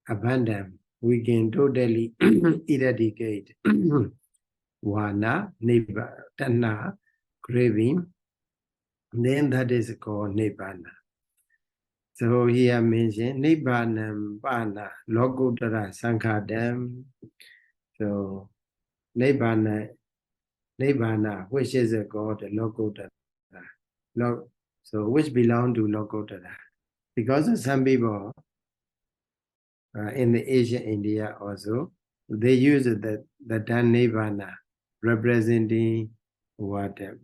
abandon, we can totally eradicate Vana, Nibbana, craving, then that is called Nibbana. So here mentioned Nibbanam Pana Lokuttara Sankhadam. So Nibbana, which is called Lokuttara. So which belong to Lokuttara. Because some people in the Asia, India also, they use the term Nibbana representing whatever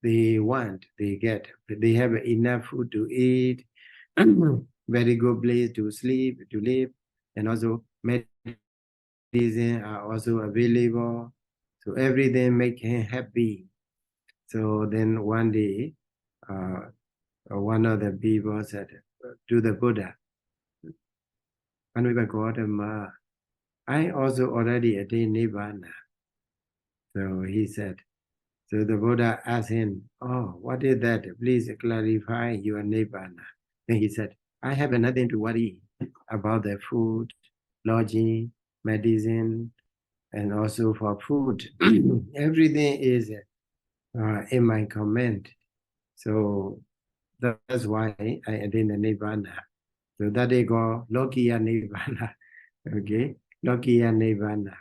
they want, they get. They have enough food to eat, very good place to sleep, to live, and also medicine are also available. So everything make him happy. So then one day, one of the people said to the Buddha, Gautama, I also already attained Nibbana. So he said, so the Buddha asked him, oh, what is that? Please clarify your Nibbana. Then he said, I have nothing to worry about the food, lodging, medicine, and also for food. Everything is in my command. So that's why I attained the Nibbana. So that they call Lokiya Nibbana. Okay, Lokiya Nibbana.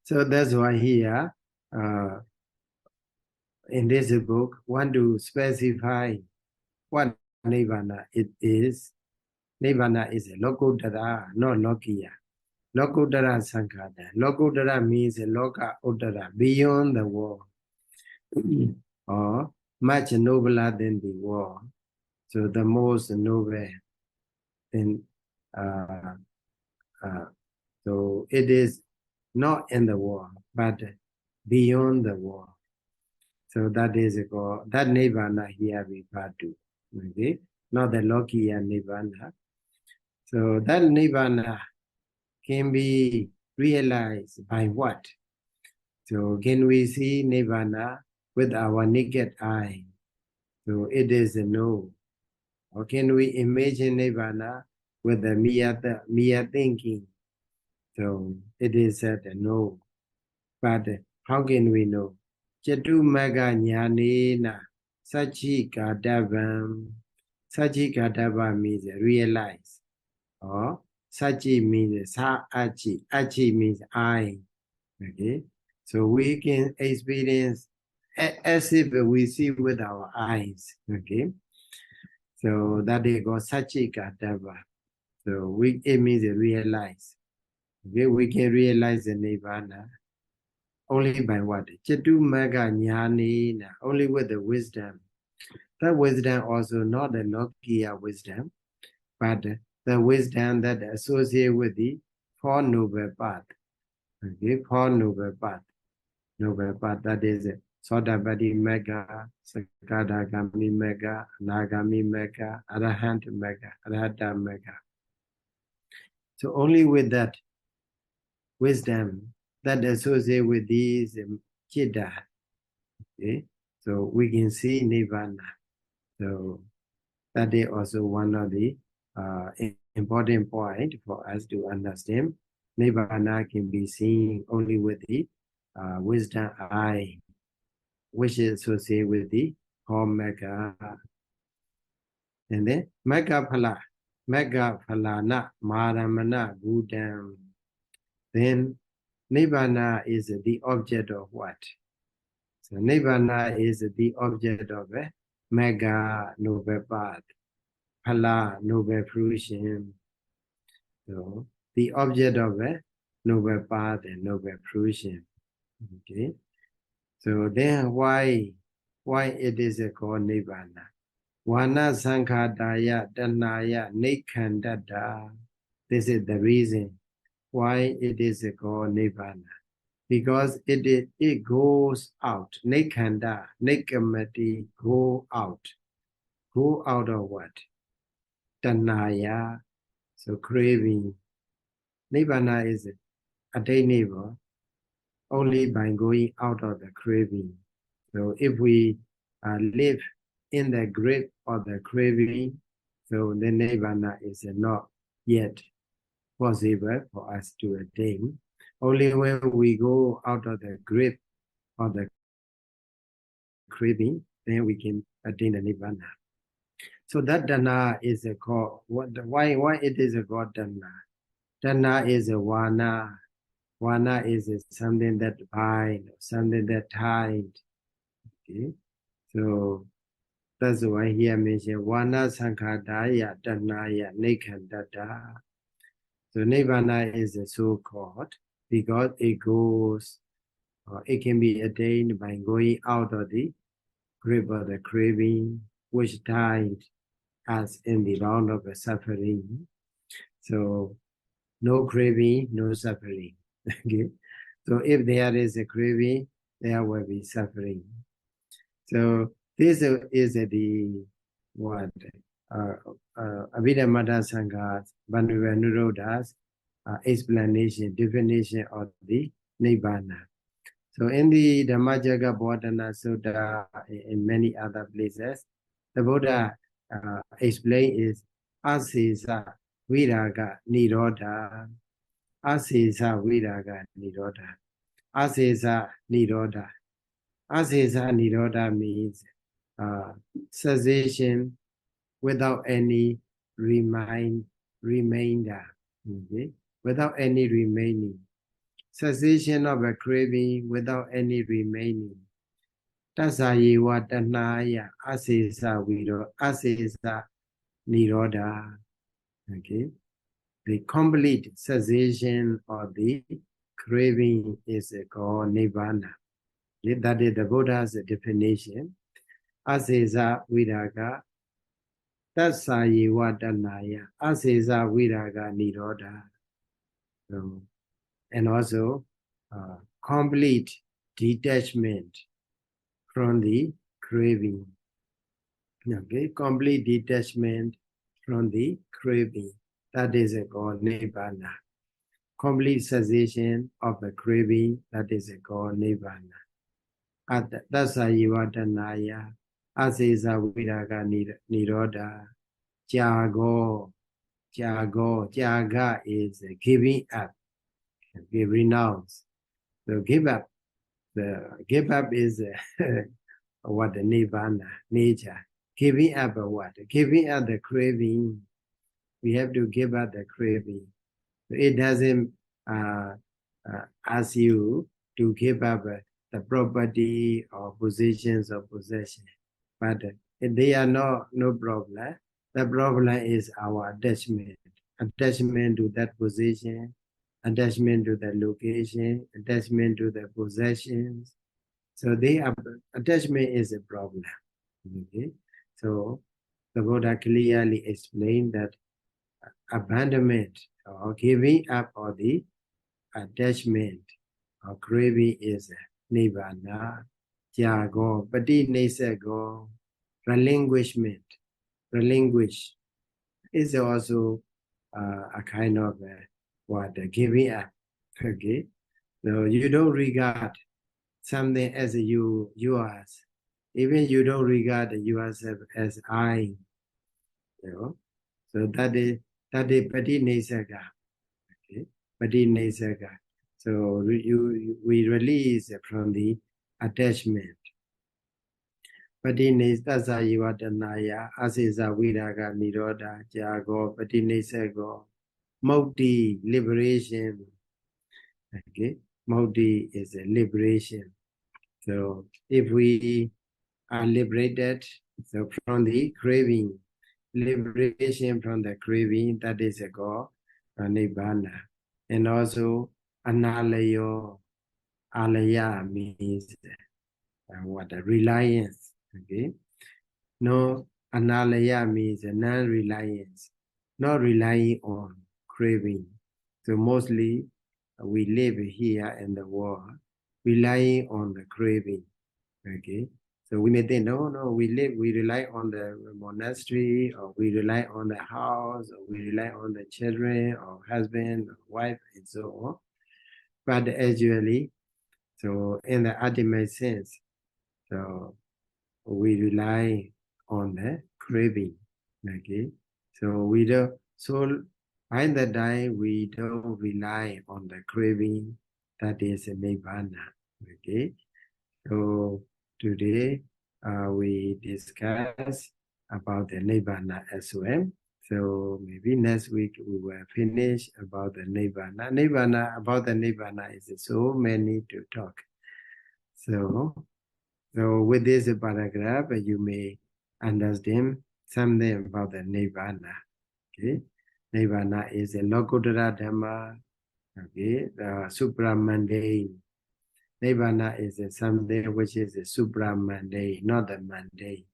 So that's why here, in this book, want to specify what Nibbana it is. Nibbana is a Lokuttara, not Lokiya. Lokuttara Sankhata. Lokuttara means Loka Uttara, beyond the world, or much nobler than the world. So the most noble. And so it is not in the world, but beyond the world. So that is called, that Nibbana here referred to, okay? Not the Lokiya Nibbana. So that Nibbana can be realized by what? So can we see Nibbana with our naked eye? So it is a no. Or can we imagine Nibbana with the mere thinking? So it is said no. But how can we know? Chatumaga Jnanena Sachikadavam. Sachikadava means realize. Or Sachi means Sa Achi. Achi means I. Okay. So we can experience as if we see with our eyes. Okay. So that they go Sachikatava. So it means realize. Okay, we can realize the Nibbana only by what? Chatu Maga Jnani, only with the wisdom. That wisdom also not the Lokiya wisdom, but the wisdom that associated with the Four Noble Path. Okay, Four Noble Path. Noble Path, that is Sodabadi Mega, Sakadagami Mega, Nagami Mega, Arahant Mega, Arahata Mega. So only with that wisdom that associated with these Chitta, okay, so we can see Nibbana. So that is also one of the important point for us to understand. Nibbana can be seen only with the wisdom eye, which is associated with the Mega. And then Mega Phalana, Maramana, Buddham. Then Nibbana is the object of what? So Nibbana is the object of a Mega Noble Path, Phala Noble Fruition. So the object of a Noble Path and Noble Fruition. Okay. So then why it is called Nibbana? Wana Sankadaya Danaya Nikandada. This is the reason why it is called Nibbana. Because it goes out. Nikanda, Nikamati, go out. Go out of what? Tanaya. So craving. Nibbana is attainable only by going out of the craving. So if we live in the grip of the craving, so the Nibbana is not yet possible for us to attain. Only when we go out of the grip of the craving, then we can attain the Nibbana. So that Dana is called, why it is called Dana? Dana is a Wana. Wana is something that bind, something that tied. Okay, so that's why here mentioned Wana Sankadaya Danaya Nikandada. So Nibbana is so called because it goes, it can be attained by going out of the grip of the craving, which tied us in the round of the suffering. So no craving, no suffering. Okay. So if there is a craving, there will be suffering. So this is the what Abhidhamma Sangha Bandhuvanurodha's explanation, definition of the Nibbana. So in the Dhammajagga Bodhana Sutta, in many other places, the Buddha explain is Asisa Viraga Nirodha. Asisa Viraga Nirodha. Asisa Nirodha. Asisa Nirodha means cessation without any remainder. Okay? Without any remaining. Cessation of a craving without any remaining. Tasayewa Tanaya Asisa Nirodha. Okay. The complete cessation of the craving is called Nibbana. Okay? That is the Buddha's definition. Asisa Viraga Tasayewa Tanaya Asisa Viraga Nirodha. So, and also complete detachment from the craving. Okay, complete detachment from the craving. That is called Nibbana. Complete cessation of the craving. That is called Nibbana. Tasayewa Tanaya Asisa Viraga Nirodha. Jaga is giving up. We renounce. So give up. The give up is what the Nibbana, nature. Giving up what? Giving up the craving. We have to give up the craving. It doesn't ask you to give up the property or positions or possession. But they are no problem. The problem is our attachment. Attachment to that position, attachment to the location, attachment to the possessions. So attachment is a problem. Okay? So the Buddha clearly explained that abandonment or giving up of the attachment or craving is nibbana, jago, patinesago, relinquishment. Relinquish is also a kind of giving up. Okay, so you don't regard something as yours. Even you don't regard yourself as I. You know, so that is patinesaga. Okay, patinesaga. So we release from the attachment. Patinestasa yivatanaya asesa viraga niroda jago patinesego. Mukti, liberation. Okay, mukti is a liberation. So if we are liberated so from the craving, liberation from the craving, that is a goal, nibbana. And also analayo, alaya means reliance. Okay, no, analaya means non-reliance, not relying on craving. So mostly we live here in the world relying on the craving. Okay, so we may think, no, we rely on the monastery, or we rely on the house, or we rely on the children, or husband, or wife, and so on. But actually, so in the ultimate sense, so we rely on the craving. Okay, so by the time we don't rely on the craving, that is a nibbana. Okay, so today we discuss about the nibbana as well. So maybe next week we will finish about the nibbana. About the nibbana is so many to talk. So with this paragraph, you may understand something about the nibbana. Okay, nibbana is a lokuttara dhamma. Okay, the supramundane. Nibbana is something which is a supramundane, not the mundane.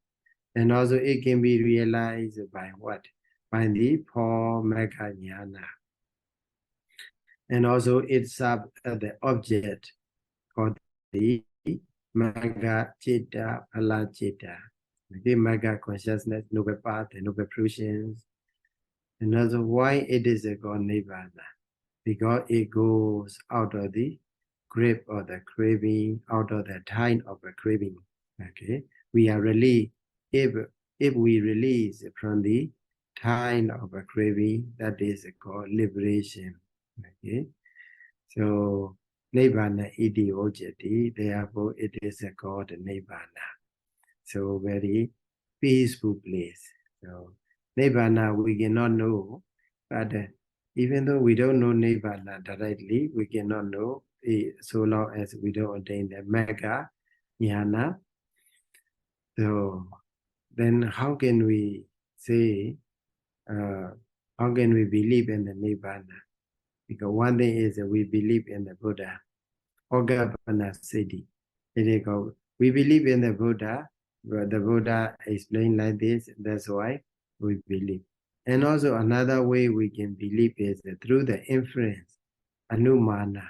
And also it can be realized by what? By the four mega jnana. And also it serves the object for the mega citta, phala citta. The mega consciousness, noble path, and noble fruitions. And also why it is called nibbana? Because it goes out of the grip of the craving, out of the time of the craving. Okay, we are really, if we release from the time of a craving, that is called liberation. Okay, so nibbana iti ojati, therefore it is called nibbana. So very peaceful place. So nibbana we cannot know, but even though we don't know nibbana directly, we cannot know it so long as we don't attain the mega jnana. So then how can we say, how can we believe in the nibbana? Because one thing is that we believe in the Buddha. Ogapana Siddhi. We believe in the Buddha, but the Buddha explained like this, that's why we believe. And also another way we can believe is that through the inference, anumana,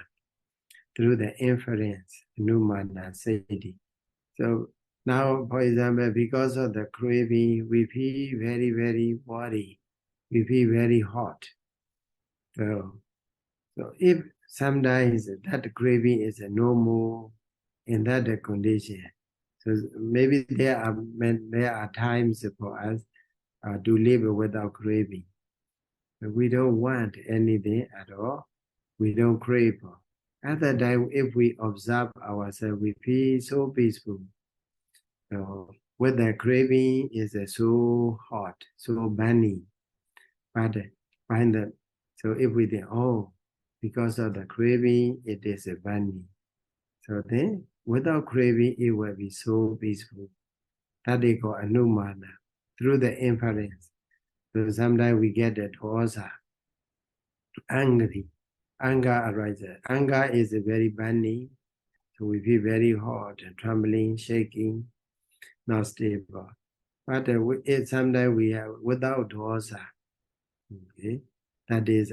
through the inference, anumana Siddhi. So now, for example, because of the craving, we feel very, very worried. We feel very hot. So if sometimes that craving is a normal in that condition, so maybe there are times for us to live without craving. We don't want anything at all. We don't crave. At that time, if we observe ourselves, we feel so peaceful. So when the craving is so hot, so burning, but so if we think, oh, because of the craving, it is burning. So then, without craving, it will be so peaceful. That they call anumana, through the inference. So sometimes we get the dosa, angry. Anger arises. Anger is very burning. So we feel very hot, trembling, shaking, not stable. But sometimes we have without dosa. Okay, that is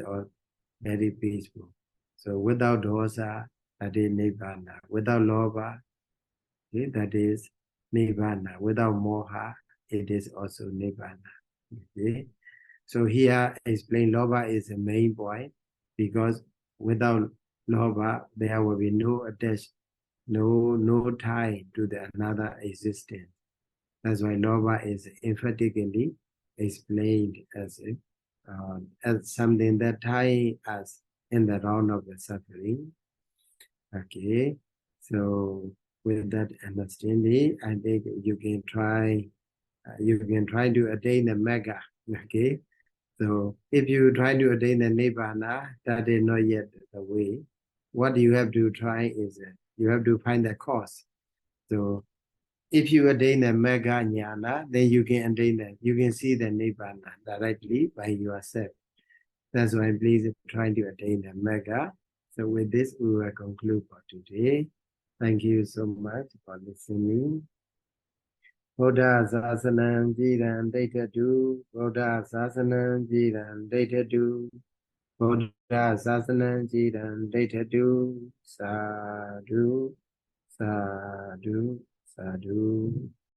very peaceful. So without dosa, that is nibbana. Without lobha, okay, that is nibbana. Without moha, it is also nibbana. Okay, so here explain lobha is the main point because without lobha, there will be no attachment, no tie to the another existence. That's why lobha is emphatically explained as something that ties us in the round of the suffering. Okay, so with that understanding, I think you can try to attain the mega. Okay, so if you try to attain the nibbana, that is not yet the way. What you have to try is you have to find the cause. So if you attain the mega jnana, then you can see the nibbana directly by yourself. That's why please try to attain the mega. So with this, we will conclude for today. Thank you so much for listening. Buddha Sasanam Jiran Daitadu, Buddha Sasanam Jiran Daitadu, Buddha Sasanam Jiran Daitadu, Sadhu, Sadhu, Sadhu.